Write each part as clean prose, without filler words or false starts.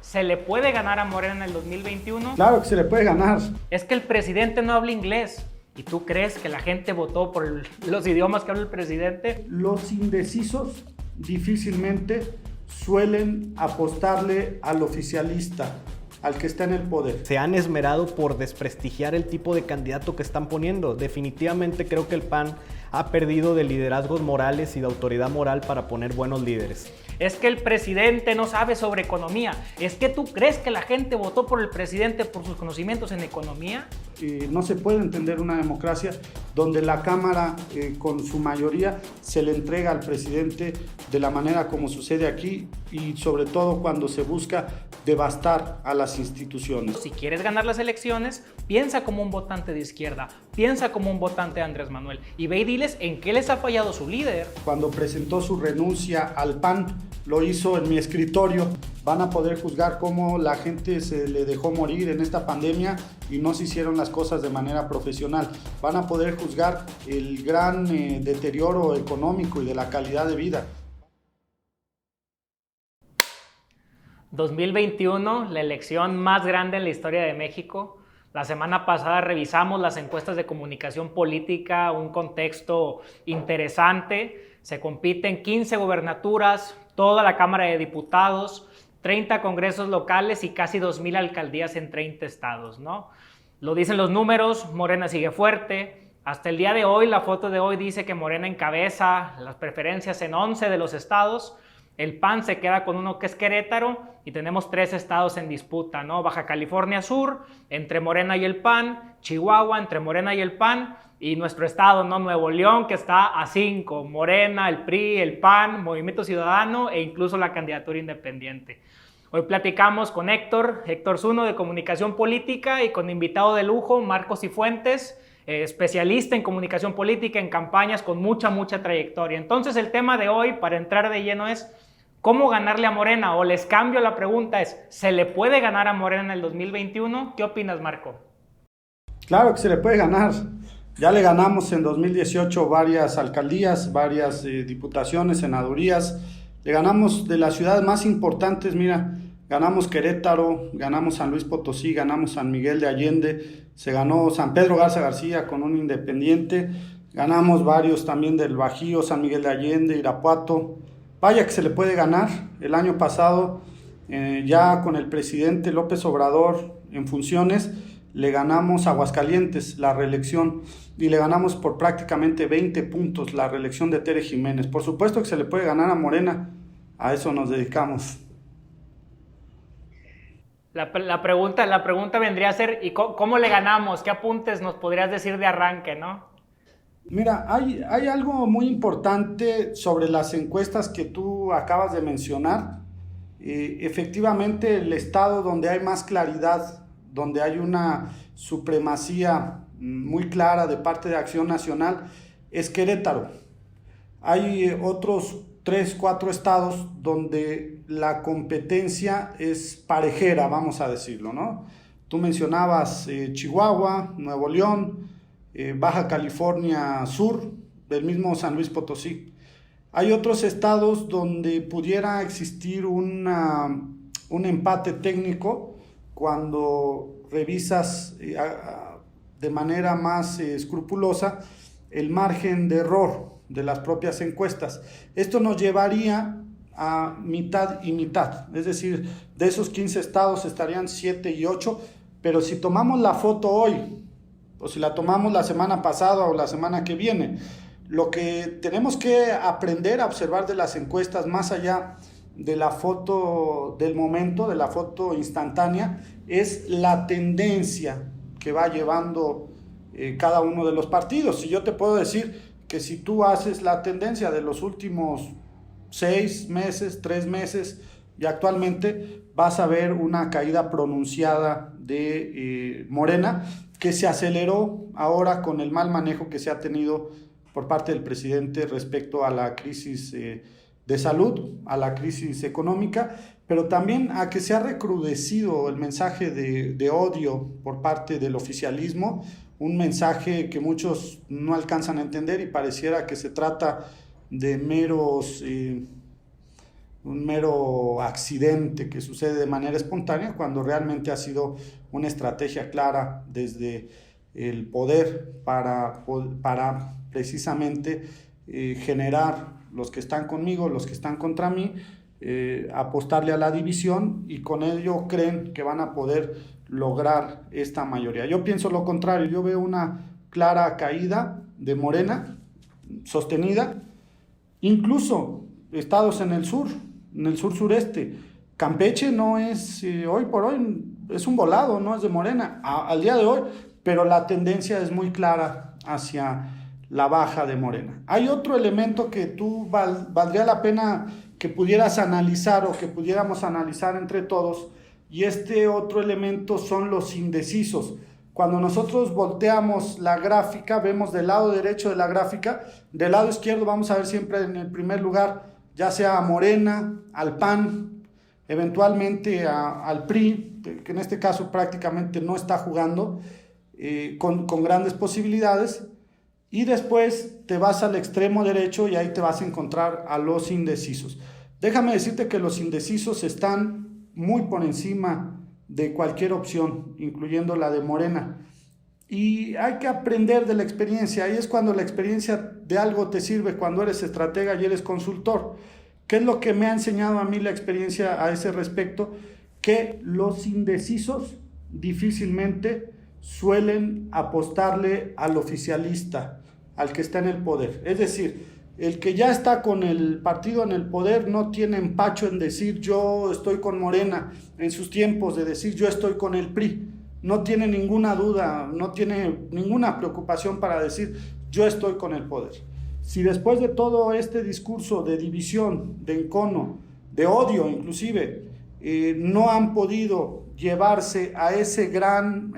¿Se le puede ganar a Morena en el 2021? Claro que se le puede ganar. Es que el presidente no habla inglés. ¿Y tú crees que la gente votó por los idiomas que habla el presidente? Los indecisos difícilmente suelen apostarle al oficialista, al que está en el poder. Se han esmerado por desprestigiar el tipo de candidato que están poniendo. Definitivamente creo que el PAN ha perdido de liderazgos morales y de autoridad moral para poner buenos líderes. Es que el presidente no sabe sobre economía. ¿Es que tú crees que la gente votó por el presidente por sus conocimientos en economía? No se puede entender una democracia donde la Cámara, con su mayoría, se le entrega al presidente de la manera como sucede aquí y sobre todo cuando se busca devastar a las instituciones. Si quieres ganar las elecciones, piensa como un votante de izquierda, piensa como un votante de Andrés Manuel y ve y diles en qué les ha fallado su líder. Cuando presentó su renuncia al PAN, lo hizo en mi escritorio. Van a poder juzgar cómo la gente se le dejó morir en esta pandemia y no se hicieron las cosas de manera profesional. Van a poder juzgar el gran deterioro económico y de la calidad de vida. 2021, la elección más grande en la historia de México. La semana pasada revisamos las encuestas de comunicación política, un contexto interesante. Se compiten 15 gobernaturas, toda la Cámara de Diputados, 30 congresos locales y casi 2,000 alcaldías en 30 estados, ¿no? Lo dicen los números, Morena sigue fuerte. Hasta el día de hoy, la foto de hoy dice que Morena encabeza las preferencias en 11 de los estados. El PAN se queda con uno que es Querétaro y tenemos 3 estados en disputa, ¿no? Baja California Sur, entre Morena y el PAN, Chihuahua, entre Morena y el PAN, y nuestro estado, ¿no? Nuevo León, que está a 5, Morena, el PRI, el PAN, Movimiento Ciudadano e incluso la candidatura independiente. Hoy platicamos con Héctor Zuno de Comunicación Política y con invitado de lujo, Marcos Cifuentes, especialista en comunicación política, en campañas con mucha trayectoria. Entonces el tema de hoy, para entrar de lleno, es ¿cómo ganarle a Morena? O les cambio la pregunta, ¿se le puede ganar a Morena en el 2021? ¿Qué opinas, Marco? Claro que se le puede ganar. Ya le ganamos en 2018 varias alcaldías, varias diputaciones, senadurías. Le ganamos de las ciudades más importantes, mira, ganamos Querétaro, ganamos San Luis Potosí, ganamos San Miguel de Allende, se ganó San Pedro Garza García con un independiente, ganamos varios también del Bajío, San Miguel de Allende, Irapuato. Vaya que se le puede ganar. El año pasado, ya con el presidente López Obrador en funciones, le ganamos a Aguascalientes la reelección y le ganamos por prácticamente 20 puntos la reelección de Tere Jiménez. Por supuesto que se le puede ganar a Morena, a eso nos dedicamos. La pregunta vendría a ser, ¿y cómo le ganamos? ¿Qué apuntes nos podrías decir de arranque, no? Mira, hay algo muy importante sobre las encuestas que tú acabas de mencionar. Efectivamente, el estado donde hay más claridad, donde hay una supremacía muy clara de parte de Acción Nacional, es Querétaro. Hay otros 3, 4 estados donde la competencia es parejera, vamos a decirlo, ¿no? Tú mencionabas Chihuahua, Nuevo León, Baja California Sur, del mismo San Luis Potosí. Hay otros estados donde pudiera existir un empate técnico cuando revisas de manera más escrupulosa el margen de error de las propias encuestas. Esto nos llevaría a mitad y mitad, es decir, de esos 15 estados estarían 7 y 8, pero si tomamos la foto hoy, o si la tomamos la semana pasada o la semana que viene, lo que tenemos que aprender a observar de las encuestas, más allá de la foto del momento, de la foto instantánea, es la tendencia que va llevando cada uno de los partidos. Si yo te puedo decir que si tú haces la tendencia de los últimos 6 meses, 3 meses y actualmente, vas a ver una caída pronunciada de Morena, que se aceleró ahora con el mal manejo que se ha tenido por parte del presidente respecto a la crisis de salud, a la crisis económica, pero también a que se ha recrudecido el mensaje de odio por parte del oficialismo, un mensaje que muchos no alcanzan a entender y pareciera que se trata de un mero accidente que sucede de manera espontánea, cuando realmente ha sido una estrategia clara desde el poder para precisamente generar los que están conmigo, los que están contra mí, apostarle a la división, y con ello creen que van a poder lograr esta mayoría. Yo pienso lo contrario, yo veo una clara caída de Morena, sostenida, incluso estados en el sur sureste. Campeche no es, hoy por hoy, es un volado, no es de Morena, al día de hoy, pero la tendencia es muy clara hacia la baja de Morena. Hay otro elemento que valdría la pena que pudieras analizar, o que pudiéramos analizar entre todos, y este otro elemento son los indecisos. Cuando nosotros volteamos la gráfica, vemos del lado derecho de la gráfica, del lado izquierdo vamos a ver siempre en el primer lugar, ya sea a Morena, al PAN, eventualmente al PRI, que en este caso prácticamente no está jugando, con grandes posibilidades, y después te vas al extremo derecho y ahí te vas a encontrar a los indecisos. Déjame decirte que los indecisos están muy por encima de cualquier opción, incluyendo la de Morena. Y hay que aprender de la experiencia. Ahí es cuando la experiencia de algo te sirve, cuando eres estratega y eres consultor. ¿Qué es lo que me ha enseñado a mí la experiencia a ese respecto? Que los indecisos difícilmente suelen apostarle al oficialista, al que está en el poder. Es decir, el que ya está con el partido en el poder no tiene empacho en decir yo estoy con Morena, en sus tiempos de decir yo estoy con el PRI. No tiene ninguna duda, no tiene ninguna preocupación para decir yo estoy con el poder. Si después de todo este discurso de división, de encono, de odio inclusive, no han podido llevarse a esa gran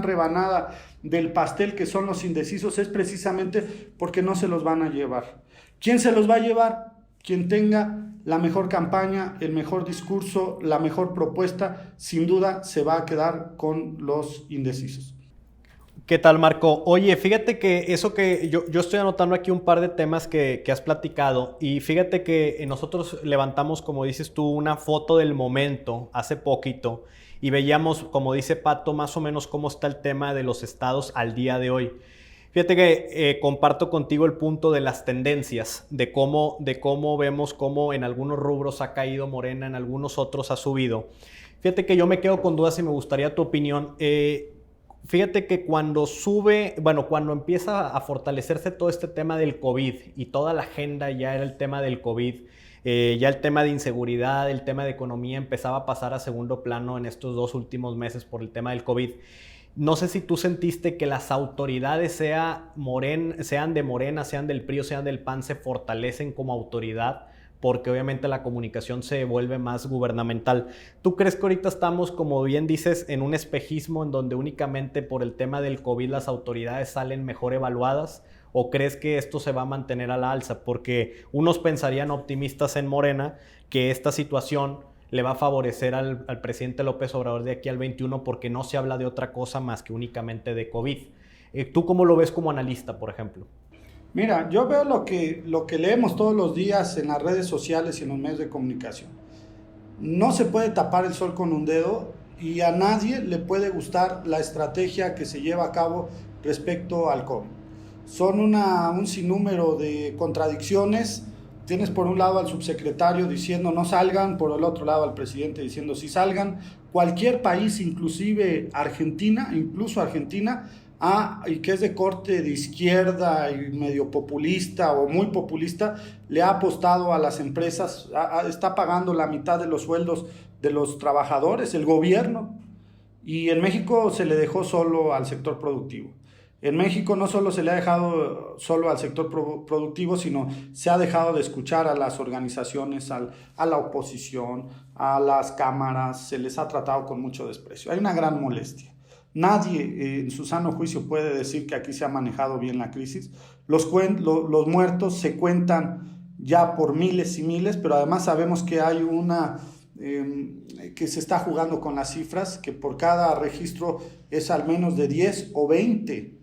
rebanada del pastel que son los indecisos, es precisamente porque no se los van a llevar. ¿Quién se los va a llevar? Quien tenga la mejor campaña, el mejor discurso, la mejor propuesta, sin duda se va a quedar con los indecisos. ¿Qué tal, Marco? Oye, fíjate que eso que yo estoy anotando aquí un par de temas que has platicado, y fíjate que nosotros levantamos, como dices tú, una foto del momento hace poquito, y veíamos, como dice Pato, más o menos cómo está el tema de los estados al día de hoy. Fíjate que comparto contigo el punto de las tendencias, de cómo vemos cómo en algunos rubros ha caído Morena, en algunos otros ha subido. Fíjate que yo me quedo con dudas y me gustaría tu opinión. Fíjate que cuando empieza a fortalecerse todo este tema del COVID y toda la agenda ya era el tema del COVID, ya el tema de inseguridad, el tema de economía empezaba a pasar a segundo plano en estos 2 últimos meses por el tema del COVID. No sé si tú sentiste que las autoridades, sean de Morena, sean del PRI o sean del PAN, se fortalecen como autoridad, porque obviamente la comunicación se vuelve más gubernamental. ¿Tú crees que ahorita estamos, como bien dices, en un espejismo en donde únicamente por el tema del COVID las autoridades salen mejor evaluadas? ¿O crees que esto se va a mantener a la alza? Porque unos pensarían, optimistas en Morena, que esta situación le va a favorecer al presidente López Obrador de aquí al 21, porque no se habla de otra cosa más que únicamente de COVID. ¿Tú cómo lo ves como analista, por ejemplo? Mira, yo veo lo que leemos todos los días en las redes sociales y en los medios de comunicación. No se puede tapar el sol con un dedo, y a nadie le puede gustar la estrategia que se lleva a cabo respecto al COVID. Son un sinnúmero de contradicciones. Tienes por un lado al subsecretario diciendo no salgan, por el otro lado al presidente diciendo sí salgan. Cualquier país, inclusive Argentina, y que es de corte de izquierda y medio populista o muy populista, le ha apostado a las empresas, está pagando la mitad de los sueldos de los trabajadores, el gobierno, y en México se le dejó solo al sector productivo. En México no solo se le ha dejado solo al sector productivo, sino se ha dejado de escuchar a las organizaciones, a la oposición, a las cámaras, se les ha tratado con mucho desprecio. Hay una gran molestia. Nadie en su sano juicio puede decir que aquí se ha manejado bien la crisis. Los muertos se cuentan ya por miles y miles, pero además sabemos que hay que se está jugando con las cifras, que por cada registro es al menos de 10 o 20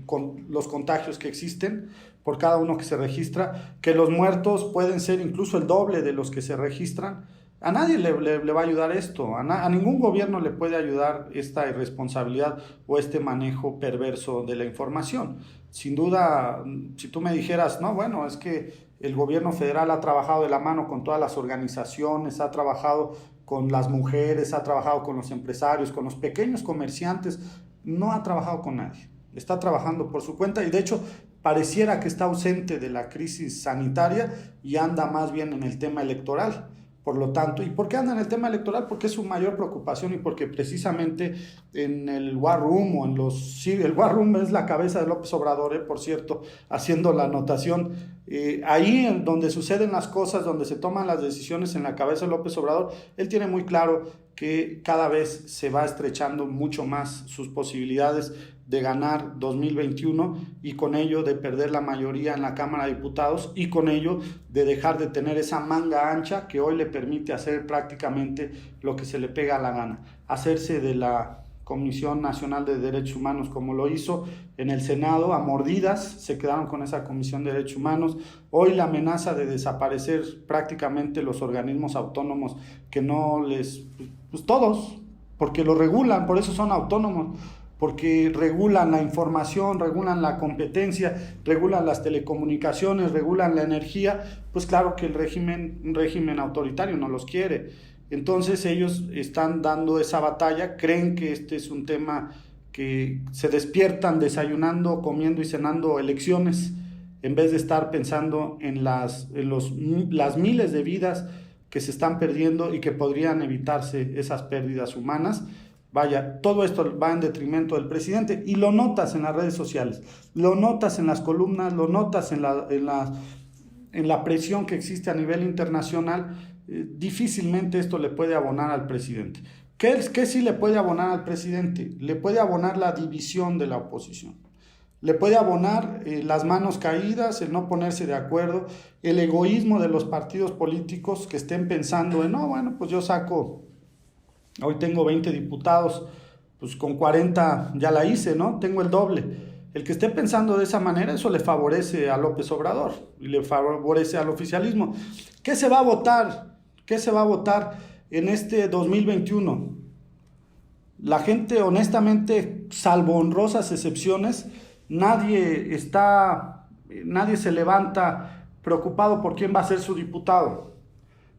con los contagios que existen. por cada uno que se registra, que los muertos pueden ser incluso el doble de los que se registran. A nadie le va a ayudar esto, a ningún gobierno le puede ayudar esta irresponsabilidad o este manejo perverso de la información. Sin duda, si tú me dijeras, no, bueno, es que el gobierno federal ha trabajado de la mano con todas las organizaciones, ha trabajado con las mujeres, ha trabajado con los empresarios, con los pequeños comerciantes, no ha trabajado con nadie, está trabajando por su cuenta y de hecho pareciera que está ausente de la crisis sanitaria y anda más bien en el tema electoral. Por lo tanto, ¿y por qué anda en el tema electoral? Porque es su mayor preocupación y porque precisamente en el War Room o en los... Sí, el War Room es la cabeza de López Obrador, por cierto, haciendo la anotación. Ahí en donde suceden las cosas, donde se toman las decisiones en la cabeza de López Obrador, él tiene muy claro que cada vez se va estrechando mucho más sus posibilidades de ganar 2021 y con ello de perder la mayoría en la Cámara de Diputados y con ello de dejar de tener esa manga ancha que hoy le permite hacer prácticamente lo que se le pega a la gana, hacerse de la Comisión Nacional de Derechos Humanos como lo hizo en el Senado, a mordidas se quedaron con esa Comisión de Derechos Humanos, hoy la amenaza de desaparecer prácticamente los organismos autónomos que no les, pues todos, porque lo regulan, por eso son autónomos, porque regulan la información, regulan la competencia, regulan las telecomunicaciones, regulan la energía, pues claro que un régimen autoritario no los quiere. Entonces ellos están dando esa batalla, creen que este es un tema que se despiertan desayunando, comiendo y cenando elecciones, en vez de estar pensando en las miles de vidas que se están perdiendo y que podrían evitarse esas pérdidas humanas. Vaya, todo esto va en detrimento del presidente y lo notas en las redes sociales, lo notas en las columnas, lo notas en la presión que existe a nivel internacional. Difícilmente esto le puede abonar al presidente. ¿Qué sí le puede abonar al presidente? Le puede abonar la división de la oposición. Le puede abonar las manos caídas, el no ponerse de acuerdo, el egoísmo de los partidos políticos que estén pensando en, no, bueno, pues yo saco... Hoy tengo 20 diputados, pues con 40 ya la hice, ¿no? Tengo el doble. El que esté pensando de esa manera, eso le favorece a López Obrador y le favorece al oficialismo. ¿Qué se va a votar? ¿Qué se va a votar en este 2021? La gente, honestamente, salvo honrosas excepciones, nadie se levanta preocupado por quién va a ser su diputado.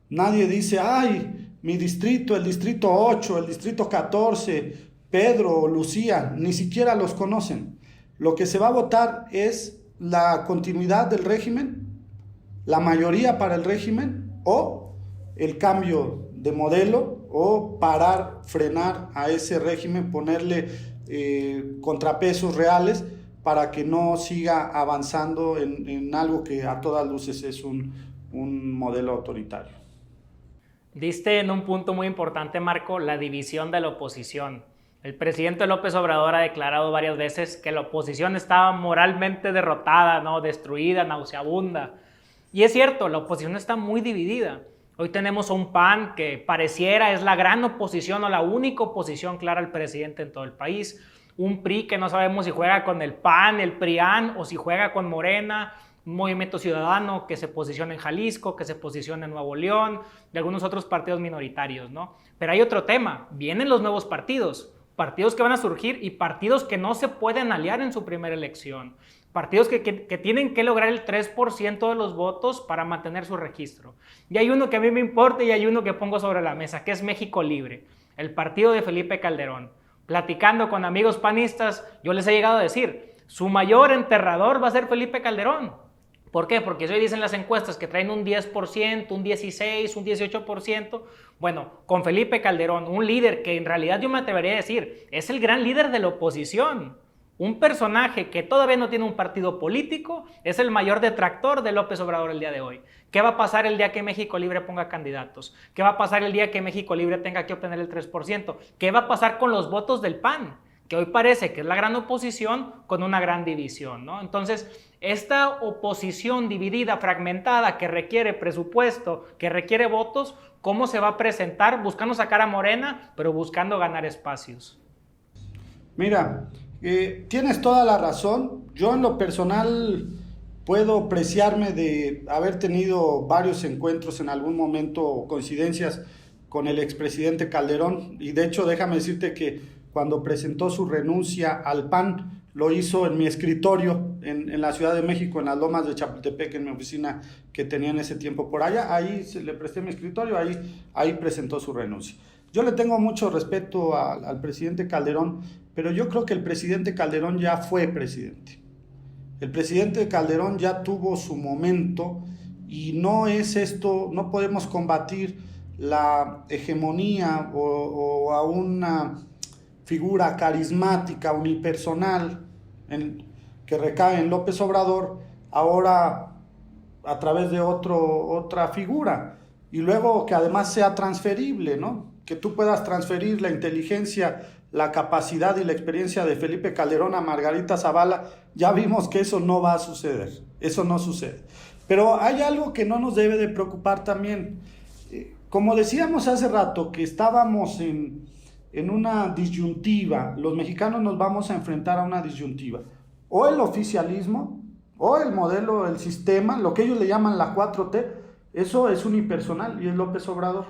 Nadie dice, ay, mi distrito, el distrito 8, el distrito 14, Pedro o Lucía, ni siquiera los conocen. Lo que se va a votar es la continuidad del régimen, la mayoría para el régimen o el cambio de modelo o parar, frenar a ese régimen, ponerle contrapesos reales para que no siga avanzando en algo que a todas luces es un modelo autoritario. Diste en un punto muy importante, Marco, la división de la oposición. El presidente López Obrador ha declarado varias veces que la oposición estaba moralmente derrotada, ¿no? Destruida, nauseabunda. Y es cierto, la oposición está muy dividida. Hoy tenemos a un PAN que pareciera es la gran oposición o la única oposición clara al presidente en todo el país. Un PRI que no sabemos si juega con el PAN, el PRIAN o si juega con Morena. Un Movimiento Ciudadano que se posiciona en Jalisco, que se posiciona en Nuevo León, de algunos otros partidos minoritarios, ¿no? Pero hay otro tema, vienen los nuevos partidos que van a surgir y partidos que no se pueden aliar en su primera elección, partidos que tienen que lograr el 3% de los votos para mantener su registro. Y hay uno que a mí me importa y hay uno que pongo sobre la mesa, que es México Libre, el partido de Felipe Calderón. Platicando con amigos panistas, yo les he llegado a decir, su mayor enterrador va a ser Felipe Calderón. ¿Por qué? Porque hoy dicen las encuestas que traen un 10%, un 16%, un 18%. Bueno, con Felipe Calderón, un líder que en realidad yo me atrevería a decir, es el gran líder de la oposición. Un personaje que todavía no tiene un partido político, es el mayor detractor de López Obrador el día de hoy. ¿Qué va a pasar el día que México Libre ponga candidatos? ¿Qué va a pasar el día que México Libre tenga que obtener el 3%? ¿Qué va a pasar con los votos del PAN? Que hoy parece que es la gran oposición con una gran división, ¿no? Entonces, esta oposición dividida, fragmentada, que requiere presupuesto, que requiere votos, ¿cómo se va a presentar? Buscando sacar a Morena, pero buscando ganar espacios. Mira, tienes toda la razón. Yo en lo personal puedo preciarme de haber tenido varios encuentros en algún momento, coincidencias con el expresidente Calderón, y de hecho déjame decirte que cuando presentó su renuncia al PAN, lo hizo en mi escritorio en la Ciudad de México, en las Lomas de Chapultepec, en mi oficina que tenía en ese tiempo por allá. Ahí le presté mi escritorio, ahí presentó su renuncia. Yo le tengo mucho respeto al presidente Calderón, pero yo creo que el presidente Calderón ya fue presidente. El presidente Calderón ya tuvo su momento y no es esto, no podemos combatir la hegemonía o a una figura carismática, unipersonal, que recae en López Obrador, ahora a través de otra figura, y luego que además sea transferible, ¿no? Que tú puedas transferir la inteligencia, la capacidad y la experiencia de Felipe Calderón a Margarita Zavala. Ya vimos que eso no va a suceder, eso no sucede. Pero hay algo que no nos debe de preocupar también. Como decíamos hace rato, que estábamos en una disyuntiva, los mexicanos nos vamos a enfrentar a una disyuntiva, o el oficialismo, o el modelo, el sistema, lo que ellos le llaman la 4T, eso es unipersonal y es López Obrador.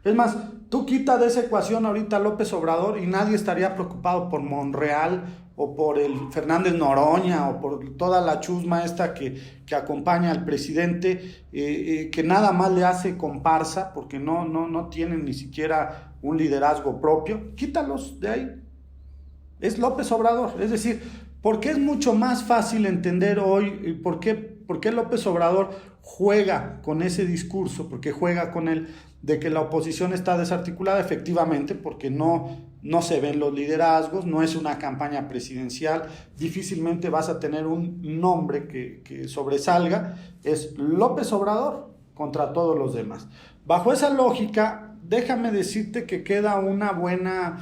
Es más, tú quita de esa ecuación ahorita a López Obrador y nadie estaría preocupado por Monreal o por el Fernández Noroña o por toda la chusma esta que acompaña al presidente, que nada más le hace comparsa porque no tienen ni siquiera un liderazgo propio. Quítalos de ahí. Es López Obrador. Es decir, porque es mucho más fácil entender hoy por qué López Obrador juega con ese discurso, porque juega con él, de que la oposición está desarticulada, efectivamente, porque no se ven los liderazgos, no es una campaña presidencial, difícilmente vas a tener un nombre que sobresalga, es López Obrador contra todos los demás. Bajo esa lógica, déjame decirte que queda una buena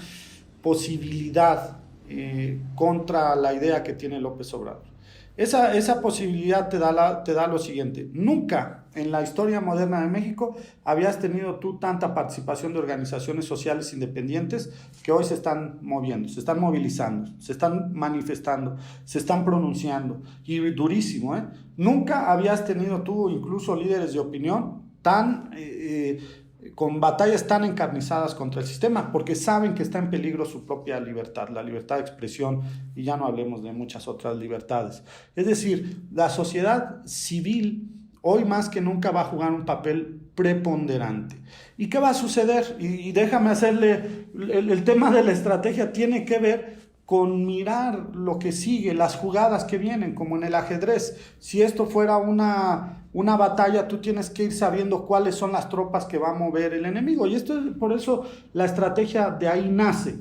posibilidad contra la idea que tiene López Obrador. Esa posibilidad te da lo siguiente: nunca en la historia moderna de México habías tenido tú tanta participación de organizaciones sociales independientes que hoy se están moviendo, se están movilizando, se están manifestando, se están pronunciando, y durísimo, ¿eh? Nunca habías tenido tú incluso líderes de opinión con batallas tan encarnizadas contra el sistema, porque saben que está en peligro su propia libertad, la libertad de expresión, y ya no hablemos de muchas otras libertades. Es decir, la sociedad civil hoy más que nunca va a jugar un papel preponderante. ¿Y qué va a suceder? Y déjame hacerle, el tema de la estrategia tiene que ver con mirar lo que sigue, las jugadas que vienen, como en el ajedrez. Si esto fuera una batalla, tú tienes que ir sabiendo cuáles son las tropas que va a mover el enemigo. Y por eso la estrategia de ahí nace.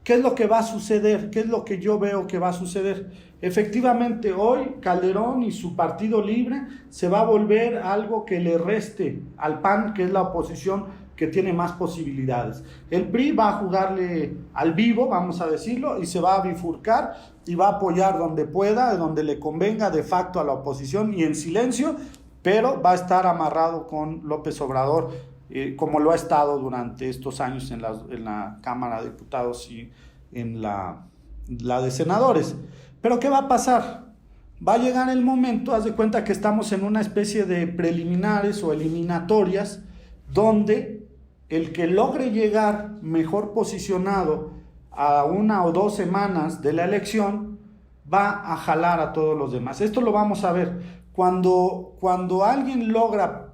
¿Qué es lo que va a suceder? ¿Qué es lo que yo veo que va a suceder? Efectivamente, hoy Calderón y su Partido Libre se va a volver algo que le reste al PAN, que es la oposición que tiene más posibilidades. El PRI va a jugarle al vivo, vamos a decirlo, y se va a bifurcar y va a apoyar donde pueda, donde le convenga de facto a la oposición y en silencio, pero va a estar amarrado con López Obrador, como lo ha estado durante estos años en la Cámara de Diputados y en la de Senadores. ¿Pero qué va a pasar? Va a llegar el momento, haz de cuenta que estamos en una especie de preliminares o eliminatorias, donde el que logre llegar mejor posicionado a 1 o 2 semanas de la elección va a jalar a todos los demás. Esto lo vamos a ver. Cuando alguien logra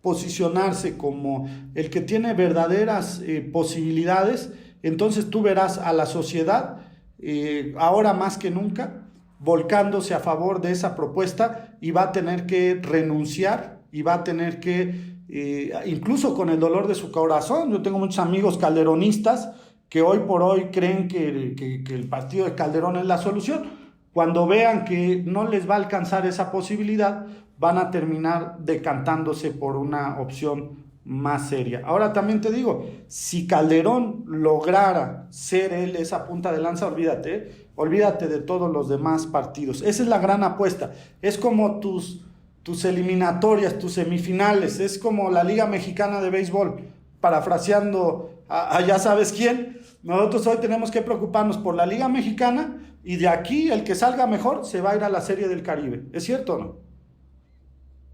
posicionarse como el que tiene verdaderas posibilidades, entonces tú verás a la sociedad, ahora más que nunca, volcándose a favor de esa propuesta, y va a tener que renunciar y va a tener que incluso con el dolor de su corazón. Yo tengo muchos amigos calderonistas que hoy por hoy creen que el partido de Calderón es la solución. Cuando vean que no les va a alcanzar esa posibilidad, van a terminar decantándose por una opción más seria. Ahora también te digo, si Calderón lograra ser él esa punta de lanza, olvídate de todos los demás partidos. Esa es la gran apuesta. Es como tus eliminatorias, tus semifinales, es como la Liga Mexicana de Béisbol, parafraseando a ya sabes quién. Nosotros hoy tenemos que preocuparnos por la Liga Mexicana Y de aquí el que salga mejor se va a ir a la Serie del Caribe. ¿Es cierto o no?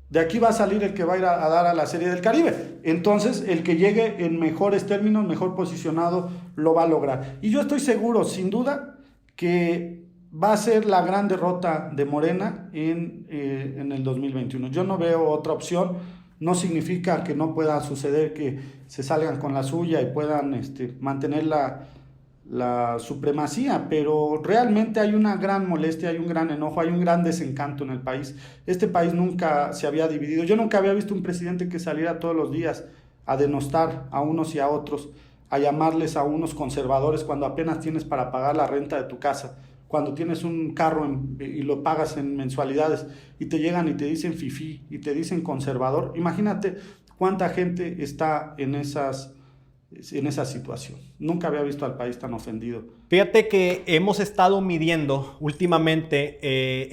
De aquí va a salir el que va a ir a dar a la Serie del Caribe. Entonces, el que llegue en mejores términos, mejor posicionado, lo va a lograr. Y yo estoy seguro, sin duda, que va a ser la gran derrota de Morena en el 2021. Yo no veo otra opción. No significa que no pueda suceder que se salgan con la suya y puedan mantener la supremacía, pero realmente hay una gran molestia, hay un gran enojo, hay un gran desencanto en el país. Este país nunca se había dividido. Yo nunca había visto un presidente que saliera todos los días a denostar a unos y a otros, a llamarles a unos conservadores cuando apenas tienes para pagar la renta de tu casa, cuando tienes un carro y lo pagas en mensualidades y te llegan y te dicen fifí y te dicen conservador. Imagínate cuánta gente está en esa situación. Nunca había visto al país tan ofendido. Fíjate que hemos estado midiendo últimamente,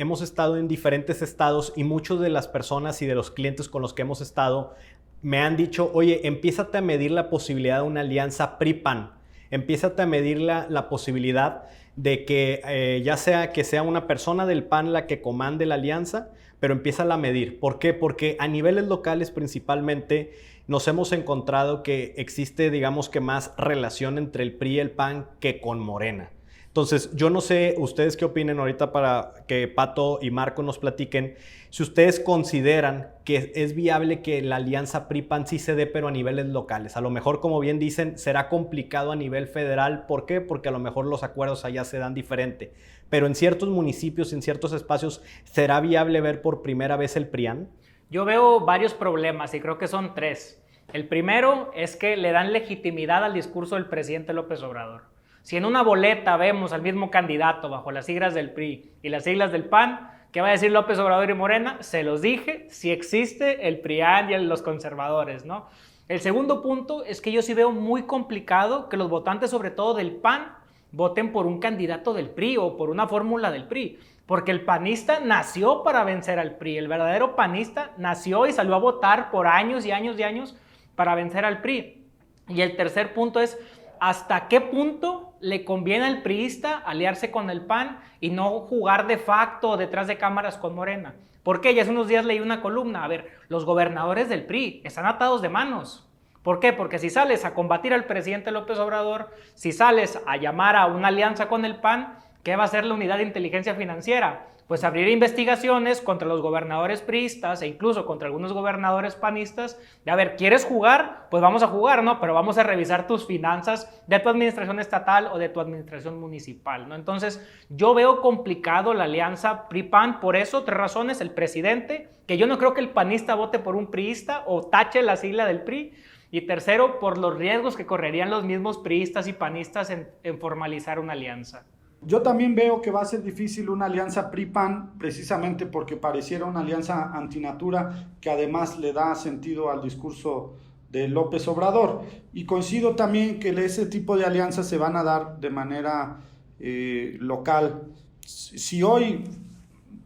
hemos estado en diferentes estados y muchas de las personas y de los clientes con los que hemos estado me han dicho, oye, empiézate a medir la posibilidad de una alianza PRI-PAN, empiézate a medir la posibilidad de que ya sea que sea una persona del PAN la que comande la alianza, pero empieza a medir. ¿Por qué? Porque a niveles locales principalmente nos hemos encontrado que existe, digamos que más relación entre el PRI y el PAN que con Morena. Entonces, yo no sé ustedes qué opinen ahorita para que Pato y Marco nos platiquen, si ustedes consideran que es viable que la alianza PRI-PAN sí se dé, pero a niveles locales. A lo mejor, como bien dicen, será complicado a nivel federal. ¿Por qué? Porque a lo mejor los acuerdos allá se dan diferente. Pero en ciertos municipios, en ciertos espacios, ¿será viable ver por primera vez el PRIAN? Yo veo varios problemas y creo que son tres. El primero es que le dan legitimidad al discurso del presidente López Obrador. Si en una boleta vemos al mismo candidato bajo las siglas del PRI y las siglas del PAN, ¿qué va a decir López Obrador y Morena? Se los dije, si existe el PRIAN y los conservadores, ¿no? El segundo punto es que yo sí veo muy complicado que los votantes, sobre todo del PAN, voten por un candidato del PRI o por una fórmula del PRI. Porque el panista nació para vencer al PRI. El verdadero panista nació y salió a votar por años y años y años para vencer al PRI. Y el tercer punto es, ¿hasta qué punto le conviene al priista aliarse con el PAN y no jugar de facto detrás de cámaras con Morena? Porque ya hace unos días leí una columna, a ver, los gobernadores del PRI están atados de manos. ¿Por qué? Porque si sales a combatir al presidente López Obrador, si sales a llamar a una alianza con el PAN, ¿qué va a hacer la unidad de inteligencia financiera? Pues abrir investigaciones contra los gobernadores priistas e incluso contra algunos gobernadores panistas. De, a ver, ¿quieres jugar? Pues vamos a jugar, ¿no? Pero vamos a revisar tus finanzas de tu administración estatal o de tu administración municipal, ¿no? Entonces, yo veo complicado la alianza PRI-PAN. Por eso, tres razones. El presidente, que yo no creo que el panista vote por un priista o tache la sigla del PRI. Y tercero, por los riesgos que correrían los mismos priistas y panistas en formalizar una alianza. Yo también veo que va a ser difícil una alianza PRI-PAN, precisamente porque pareciera una alianza antinatura que además le da sentido al discurso de López Obrador. Y coincido también que ese tipo de alianzas se van a dar de manera local. Si hoy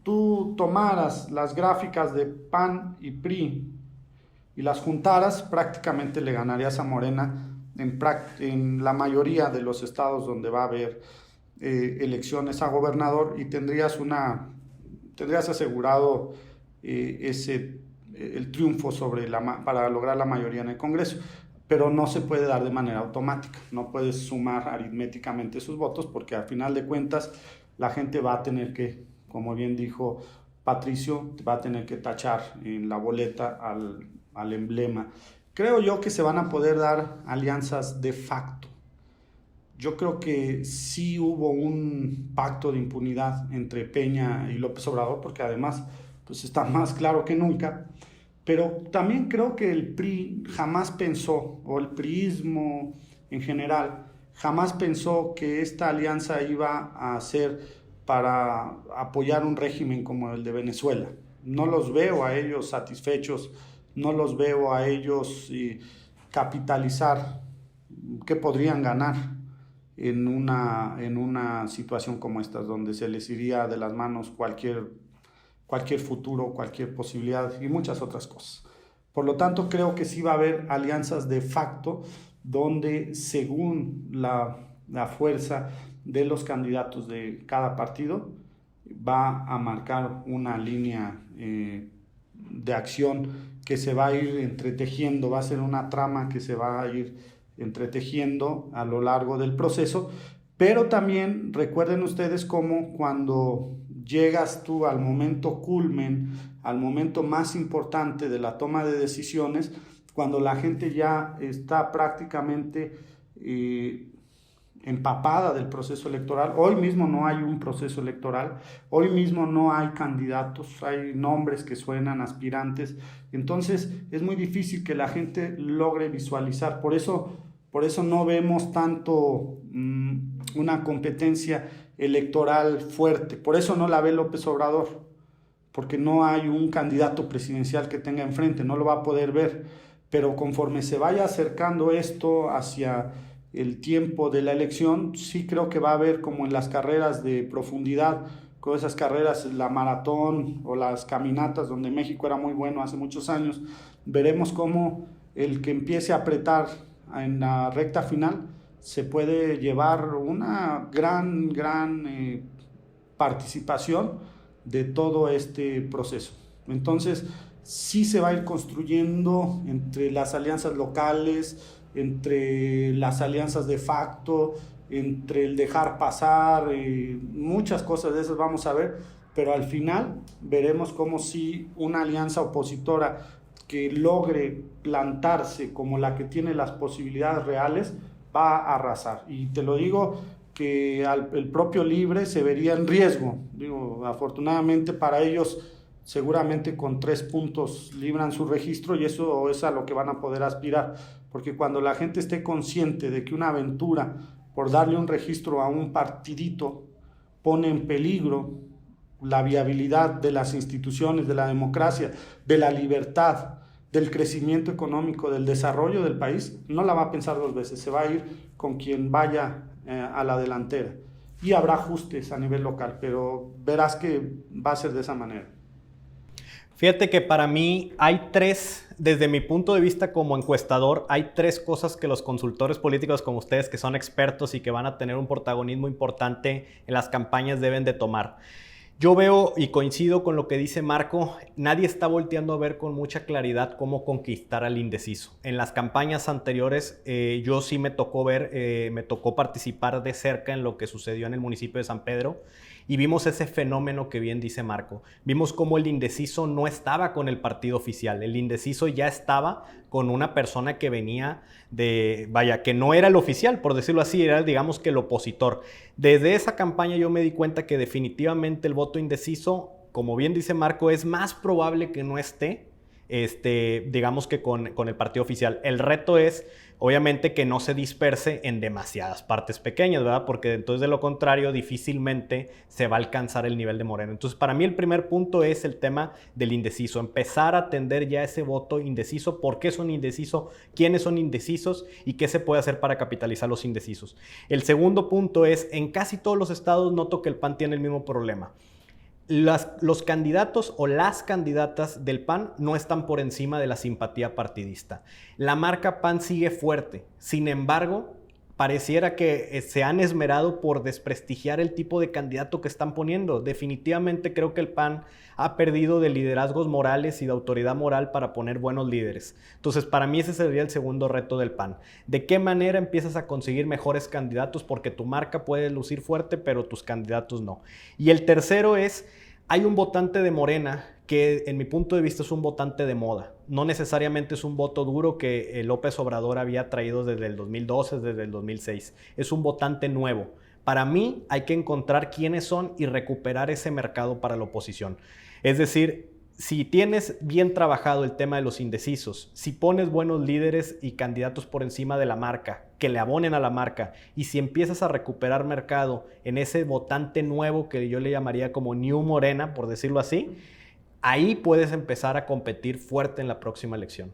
tú tomaras las gráficas de PAN y PRI y las juntaras, prácticamente le ganarías a Morena en la mayoría de los estados donde va a haber elecciones a gobernador, y tendrías asegurado el triunfo para lograr la mayoría en el Congreso, pero no se puede dar de manera automática, no puedes sumar aritméticamente sus votos, porque al final de cuentas la gente va a tener que, como bien dijo Patricio, va a tener que tachar en la boleta al emblema. Creo yo que se van a poder dar alianzas de facto. Yo creo que sí hubo un pacto de impunidad entre Peña y López Obrador, porque además pues está más claro que nunca, pero también creo que el PRI jamás pensó, o el priismo en general, jamás pensó que esta alianza iba a ser para apoyar un régimen como el de Venezuela. No los veo a ellos satisfechos, no los veo a ellos capitalizar qué podrían ganar en una situación como esta, donde se les iría de las manos cualquier futuro, cualquier posibilidad y muchas otras cosas. Por lo tanto, creo que sí va a haber alianzas de facto donde, según la fuerza de los candidatos de cada partido va a marcar una línea de acción que se va a ir entretejiendo, va a ser una trama que se va a ir entretejiendo a lo largo del proceso. Pero también recuerden ustedes cómo cuando llegas tú al momento culmen, al momento más importante de la toma de decisiones, cuando la gente ya está prácticamente empapada del proceso electoral. Hoy mismo no hay un proceso electoral, hoy mismo no hay candidatos, hay nombres que suenan, aspirantes. Entonces es muy difícil que la gente logre visualizar. Por eso no vemos tanto una competencia electoral fuerte. Por eso no la ve López Obrador, porque no hay un candidato presidencial que tenga enfrente, no lo va a poder ver. Pero conforme se vaya acercando esto hacia el tiempo de la elección, sí creo que va a haber, como en las carreras de profundidad, con esas carreras, la maratón o las caminatas, donde México era muy bueno hace muchos años, veremos cómo el que empiece a apretar en la recta final se puede llevar una gran participación de todo este proceso. Entonces, sí se va a ir construyendo entre las alianzas locales, entre las alianzas de facto, entre el dejar pasar, muchas cosas de esas vamos a ver, pero al final veremos cómo si una alianza opositora que logre plantarse como la que tiene las posibilidades reales, va a arrasar. Y te lo digo que el propio Libre se vería en riesgo. Digo, afortunadamente para ellos, seguramente con 3 puntos libran su registro y eso es a lo que van a poder aspirar, porque cuando la gente esté consciente de que una aventura por darle un registro a un partidito pone en peligro la viabilidad de las instituciones, de la democracia, de la libertad, del crecimiento económico, del desarrollo del país, no la va a pensar 2 veces, se va a ir con quien vaya a la delantera. Y habrá ajustes a nivel local, pero verás que va a ser de esa manera. Fíjate que para mí hay 3, desde mi punto de vista como encuestador, hay 3 cosas que los consultores políticos como ustedes, que son expertos y que van a tener un protagonismo importante en las campañas, deben de tomar. Yo veo y coincido con lo que dice Marco, nadie está volteando a ver con mucha claridad cómo conquistar al indeciso. En las campañas anteriores yo sí me tocó me tocó participar de cerca en lo que sucedió en el municipio de San Pedro y vimos ese fenómeno que bien dice Marco. Vimos cómo el indeciso no estaba con el partido oficial, el indeciso ya estaba con una persona que venía que no era el oficial, por decirlo así, era digamos que el opositor. Desde esa campaña yo me di cuenta que definitivamente el voto indeciso, como bien dice Marco, es más probable que no esté, digamos que con el partido oficial. El reto es, obviamente, que no se disperse en demasiadas partes pequeñas, ¿verdad? Porque entonces, de lo contrario, difícilmente se va a alcanzar el nivel de Morena. Entonces, para mí el primer punto es el tema del indeciso, empezar a atender ya ese voto indeciso, por qué son indecisos, quiénes son indecisos y qué se puede hacer para capitalizar los indecisos. El segundo punto es, en casi todos los estados noto que el PAN tiene el mismo problema. Los candidatos o las candidatas del PAN no están por encima de la simpatía partidista. La marca PAN sigue fuerte. Sin embargo, pareciera que se han esmerado por desprestigiar el tipo de candidato que están poniendo. Definitivamente creo que el PAN ha perdido de liderazgos morales y de autoridad moral para poner buenos líderes. Entonces, para mí ese sería el segundo reto del PAN. ¿De qué manera empiezas a conseguir mejores candidatos? Porque tu marca puede lucir fuerte, pero tus candidatos no. Y el tercero es, hay un votante de Morena que en mi punto de vista es un votante de moda. No necesariamente es un voto duro que López Obrador había traído desde el 2012, desde el 2006. Es un votante nuevo. Para mí hay que encontrar quiénes son y recuperar ese mercado para la oposición. Es decir, si tienes bien trabajado el tema de los indecisos, si pones buenos líderes y candidatos por encima de la marca, que le abonen a la marca, y si empiezas a recuperar mercado en ese votante nuevo que yo le llamaría como New Morena, por decirlo así, ahí puedes empezar a competir fuerte en la próxima elección.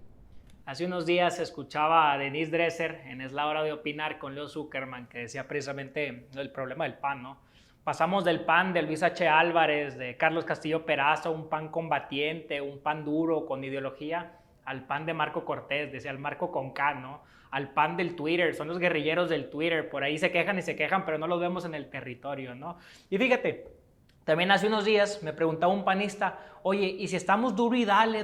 Hace unos días escuchaba a Denise Dresser en Es la Hora de Opinar con Leo Zuckerman, que decía precisamente el problema del PAN, ¿no? Pasamos del PAN de Luis H. Álvarez, de Carlos Castillo Peraza, un PAN combatiente, un PAN duro, con ideología, al PAN de Marco Cortés, decía el Marco con K, ¿no? Al PAN del Twitter, son los guerrilleros del Twitter, por ahí se quejan y se quejan, pero no los vemos en el territorio, ¿no? Y fíjate, también hace unos días me preguntaba un panista, oye, ¿y si estamos duro y dale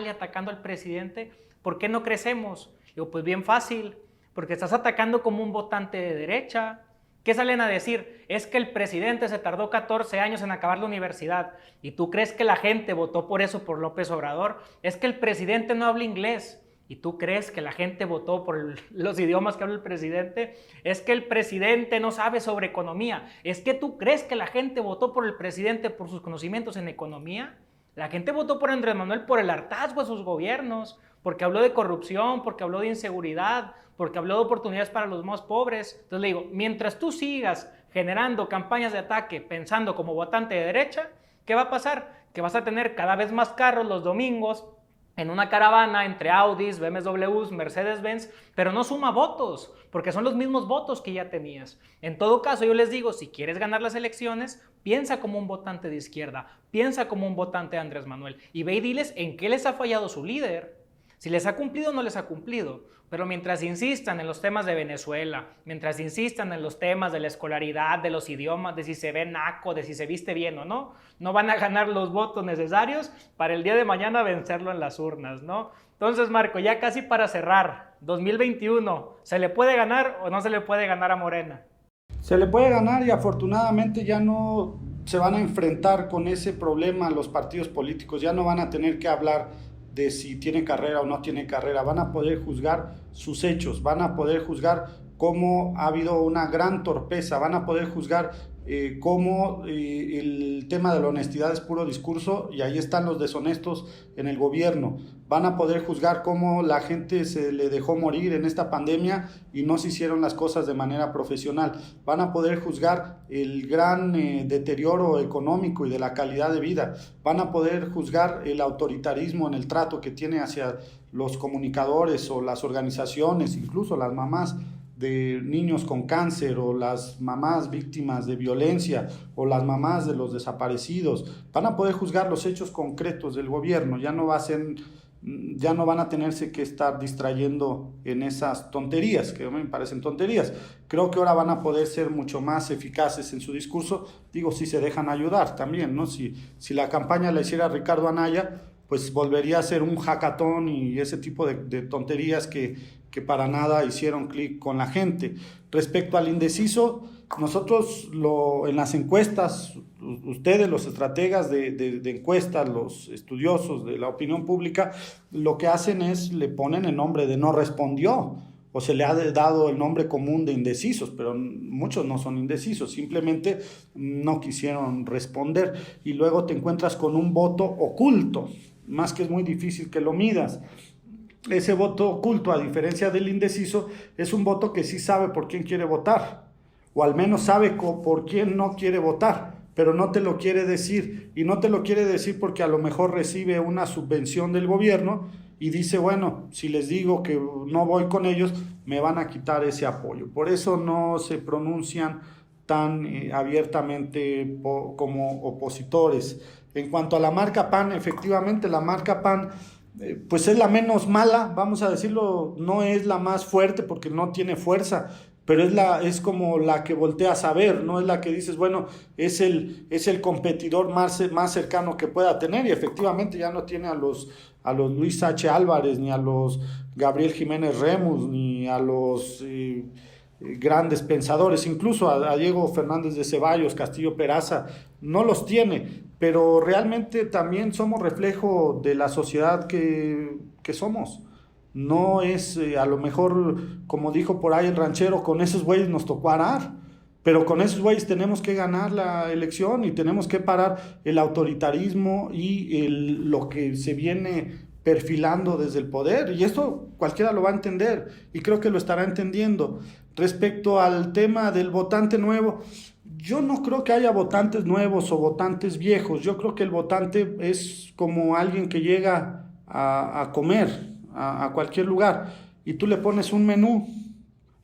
atacando al presidente, por qué no crecemos? Digo, pues bien fácil, porque estás atacando como un votante de derecha. ¿Qué salen a decir? Es que el presidente se tardó 14 años en acabar la universidad y tú crees que la gente votó por eso por López Obrador. Es que el presidente no habla inglés y tú crees que la gente votó por los idiomas que habla el presidente. Es que el presidente no sabe sobre economía. Es que tú crees que la gente votó por el presidente por sus conocimientos en economía. La gente votó por Andrés Manuel por el hartazgo de sus gobiernos, porque habló de corrupción, porque habló de inseguridad, porque habló de oportunidades para los más pobres. Entonces le digo, mientras tú sigas generando campañas de ataque pensando como votante de derecha, ¿qué va a pasar? Que vas a tener cada vez más carros los domingos en una caravana entre Audis, BMWs, Mercedes-Benz, pero no suma votos, porque son los mismos votos que ya tenías. En todo caso, yo les digo, si quieres ganar las elecciones, piensa como un votante de izquierda, piensa como un votante de Andrés Manuel, y ve y diles en qué les ha fallado su líder. Si les ha cumplido o no les ha cumplido, pero mientras insistan en los temas de Venezuela, mientras insistan en los temas de la escolaridad, de los idiomas, de si se ve naco, de si se viste bien o no, no van a ganar los votos necesarios para el día de mañana vencerlo en las urnas, ¿no? Entonces, Marco, ya casi para cerrar, 2021, ¿se le puede ganar o no se le puede ganar a Morena? Se le puede ganar y afortunadamente ya no se van a enfrentar con ese problema los partidos políticos, ya no van a tener que hablar de si tiene carrera o no tiene carrera, van a poder juzgar sus hechos, van a poder juzgar cómo ha habido una gran torpeza, van a poder juzgar cómo el tema de la honestidad es puro discurso y ahí están los deshonestos en el gobierno, van a poder juzgar cómo la gente se le dejó morir en esta pandemia y no se hicieron las cosas de manera profesional, van a poder juzgar el gran deterioro económico y de la calidad de vida, van a poder juzgar el autoritarismo en el trato que tiene hacia los comunicadores o las organizaciones, incluso las mamás de niños con cáncer o las mamás víctimas de violencia o las mamás de los desaparecidos, van a poder juzgar los hechos concretos del gobierno, ya no van a tenerse que estar distrayendo en esas tonterías, que me parecen tonterías. Creo que ahora van a poder ser mucho más eficaces en su discurso, digo, si se dejan ayudar también, ¿no? Si la campaña la hiciera Ricardo Anaya, pues volvería a ser un hackathon y ese tipo de tonterías que para nada hicieron clic con la gente. Respecto al indeciso, nosotros en las encuestas, ustedes, los estrategas de encuestas, los estudiosos de la opinión pública, lo que hacen es le ponen el nombre de no respondió, o se le ha dado el nombre común de indecisos, pero muchos no son indecisos, simplemente no quisieron responder, y luego te encuentras con un voto oculto, más que es muy difícil que lo midas. Ese voto oculto, a diferencia del indeciso, es un voto que sí sabe por quién quiere votar, o al menos sabe por quién no quiere votar, pero no te lo quiere decir, y no te lo quiere decir porque a lo mejor recibe una subvención del gobierno y dice, bueno, si les digo que no voy con ellos, me van a quitar ese apoyo. Por eso no se pronuncian tan abiertamente como opositores. En cuanto a la marca PAN, efectivamente la marca PAN pues es la menos mala, vamos a decirlo, no es la más fuerte porque no tiene fuerza, pero es como la que volteas a ver, no es la que dices, bueno, es el competidor más cercano que pueda tener, y efectivamente ya no tiene a los Luis H. Álvarez, ni a los Gabriel Jiménez Remus, ni a los grandes pensadores, incluso a Diego Fernández de Ceballos, Castillo Peraza, no los tiene, pero realmente también somos reflejo de la sociedad que somos. No es, a lo mejor, como dijo por ahí el ranchero, con esos güeyes nos tocó arar, pero con esos güeyes tenemos que ganar la elección y tenemos que parar el autoritarismo y lo que se viene perfilando desde el poder, y esto cualquiera lo va a entender, y creo que lo estará entendiendo. Respecto al tema del votante nuevo, yo no creo que haya votantes nuevos o votantes viejos, yo creo que el votante es como alguien que llega a comer a cualquier lugar y tú le pones un menú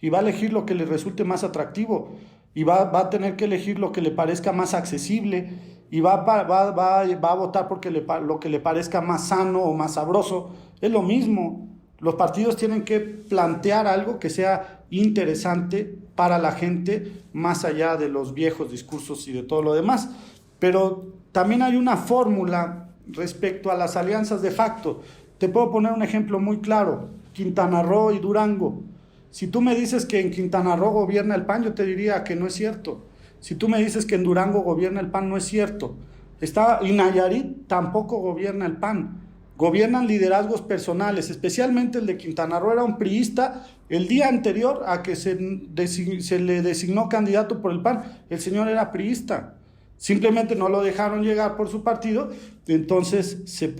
y va a elegir lo que le resulte más atractivo y va a tener que elegir lo que le parezca más accesible y va a votar porque lo que le parezca más sano o más sabroso. Es lo mismo. Los partidos tienen que plantear algo que sea interesante para la gente, más allá de los viejos discursos y de todo lo demás. Pero también hay una fórmula respecto a las alianzas de facto. Te puedo poner un ejemplo muy claro: Quintana Roo y Durango. Si tú me dices que en Quintana Roo gobierna el PAN, yo te diría que no es cierto. Si tú me dices que en Durango gobierna el PAN, no es cierto. Y Nayarit tampoco gobierna el PAN. Gobiernan liderazgos personales, especialmente el de Quintana Roo. Era un priista. El día anterior a que se le designó candidato por el PAN, el señor era priista. Simplemente no lo dejaron llegar por su partido, entonces se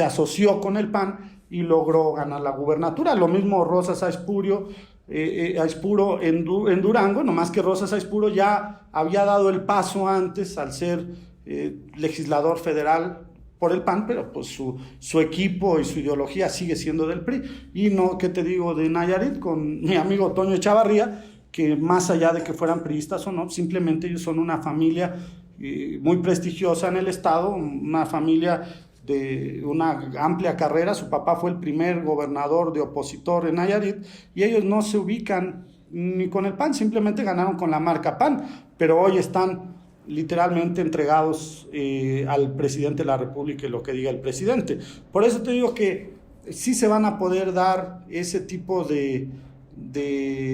asoció con el PAN y logró ganar la gubernatura. Lo mismo Rosas Aispuro en Durango, nomás que Rosas Aispuro ya había dado el paso antes al ser legislador federal por el PAN, pero pues su equipo y su ideología sigue siendo del PRI. Y no, ¿qué te digo de Nayarit? Con mi amigo Toño Echavarría, que más allá de que fueran priistas o no, simplemente ellos son una familia muy prestigiosa en el estado, una familia de una amplia carrera. Su papá fue el primer gobernador de opositor en Nayarit, y ellos no se ubican ni con el PAN, simplemente ganaron con la marca PAN, pero hoy están literalmente entregados al presidente de la República y lo que diga el presidente. Por eso te digo que sí se van a poder dar ese tipo de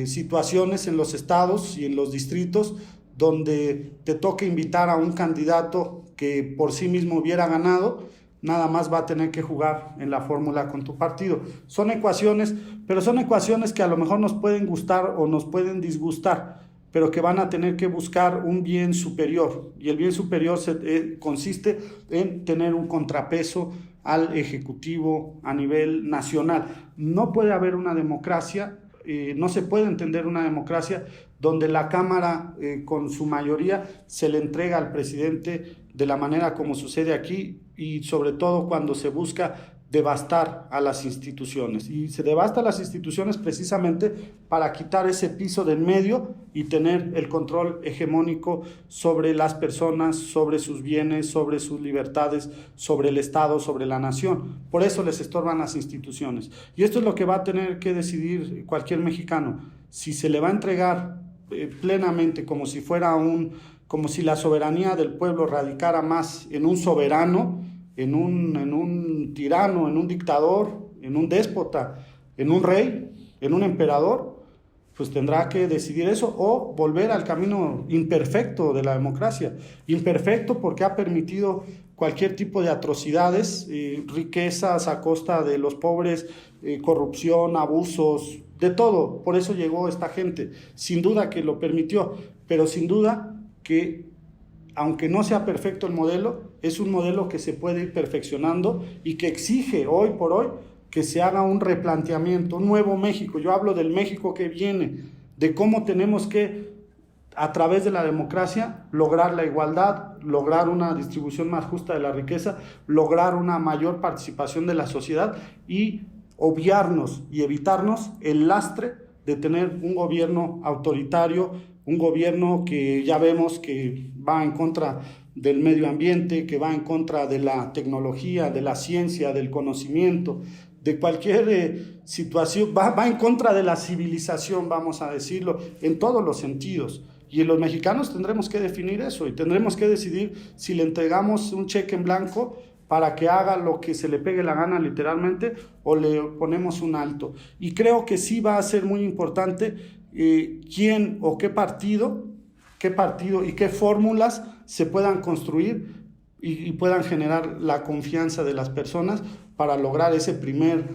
situaciones en los estados y en los distritos donde te toque invitar a un candidato que por sí mismo hubiera ganado. Nada más va a tener que jugar en la fórmula con tu partido. Son ecuaciones, pero son ecuaciones que a lo mejor nos pueden gustar o nos pueden disgustar, pero que van a tener que buscar un bien superior, y el bien superior consiste en tener un contrapeso al Ejecutivo a nivel nacional. No puede haber una democracia, no se puede entender una democracia donde la Cámara con su mayoría se le entrega al presidente de la manera como sucede aquí, y sobre todo cuando se busca devastar a las instituciones. Y se devasta a las instituciones precisamente para quitar ese piso del medio y tener el control hegemónico sobre las personas, sobre sus bienes, sobre sus libertades, sobre el Estado, sobre la nación. Por eso les estorban las instituciones. Y esto es lo que va a tener que decidir cualquier mexicano: si se le va a entregar plenamente como si la soberanía del pueblo radicara más en un soberano, en un tirano, en un dictador, en un déspota, en un rey, en un emperador. Pues tendrá que decidir eso, o volver al camino imperfecto de la democracia. Imperfecto porque ha permitido cualquier tipo de atrocidades, riquezas a costa de los pobres, corrupción, abusos, de todo. Por eso llegó esta gente. Sin duda que lo permitió, pero sin duda que, aunque no sea perfecto el modelo, es un modelo que se puede ir perfeccionando y que exige hoy por hoy que se haga un replanteamiento, un nuevo México. Yo hablo del México que viene, de cómo tenemos que, a través de la democracia, lograr la igualdad, lograr una distribución más justa de la riqueza, lograr una mayor participación de la sociedad y obviarnos y evitarnos el lastre de tener un gobierno autoritario, un gobierno que ya vemos que va en contra del medio ambiente, que va en contra de la tecnología, de la ciencia, del conocimiento, de cualquier situación, va en contra de la civilización, vamos a decirlo, en todos los sentidos. Y los mexicanos tendremos que definir eso, y tendremos que decidir si le entregamos un cheque en blanco para que haga lo que se le pegue la gana literalmente, o le ponemos un alto. Y creo que sí va a ser muy importante quién o qué partido y qué fórmulas se puedan construir y puedan generar la confianza de las personas para lograr esa primer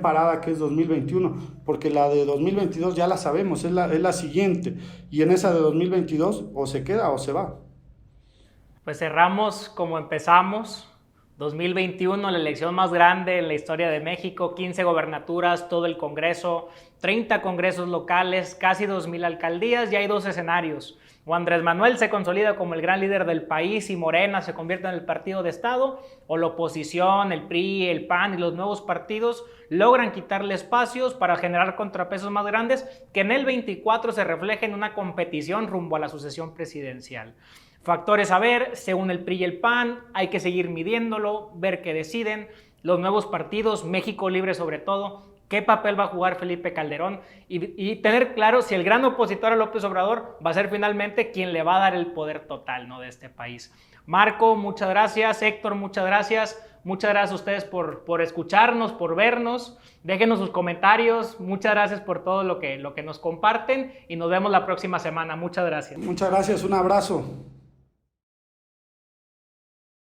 parada que es 2021, porque la de 2022 ya la sabemos, es la siguiente, y en esa de 2022 o se queda o se va. Pues cerramos como empezamos, 2021, la elección más grande en la historia de México, 15 gobernaturas, todo el Congreso, 30 congresos locales, casi 2,000 alcaldías, y hay dos escenarios. O Andrés Manuel se consolida como el gran líder del país y Morena se convierte en el partido de Estado, o la oposición, el PRI, el PAN y los nuevos partidos logran quitarle espacios para generar contrapesos más grandes que en el 24 se reflejen en una competición rumbo a la sucesión presidencial. Factores a ver, según el PRI y el PAN, hay que seguir midiéndolo, ver qué deciden. Los nuevos partidos, México Libre sobre todo, qué papel va a jugar Felipe Calderón y tener claro si el gran opositor a López Obrador va a ser finalmente quien le va a dar el poder total, ¿no?, de este país. Marco, muchas gracias. Héctor, muchas gracias. Muchas gracias a ustedes por escucharnos, por vernos. Déjenos sus comentarios. Muchas gracias por todo lo que nos comparten y nos vemos la próxima semana. Muchas gracias. Muchas gracias, un abrazo.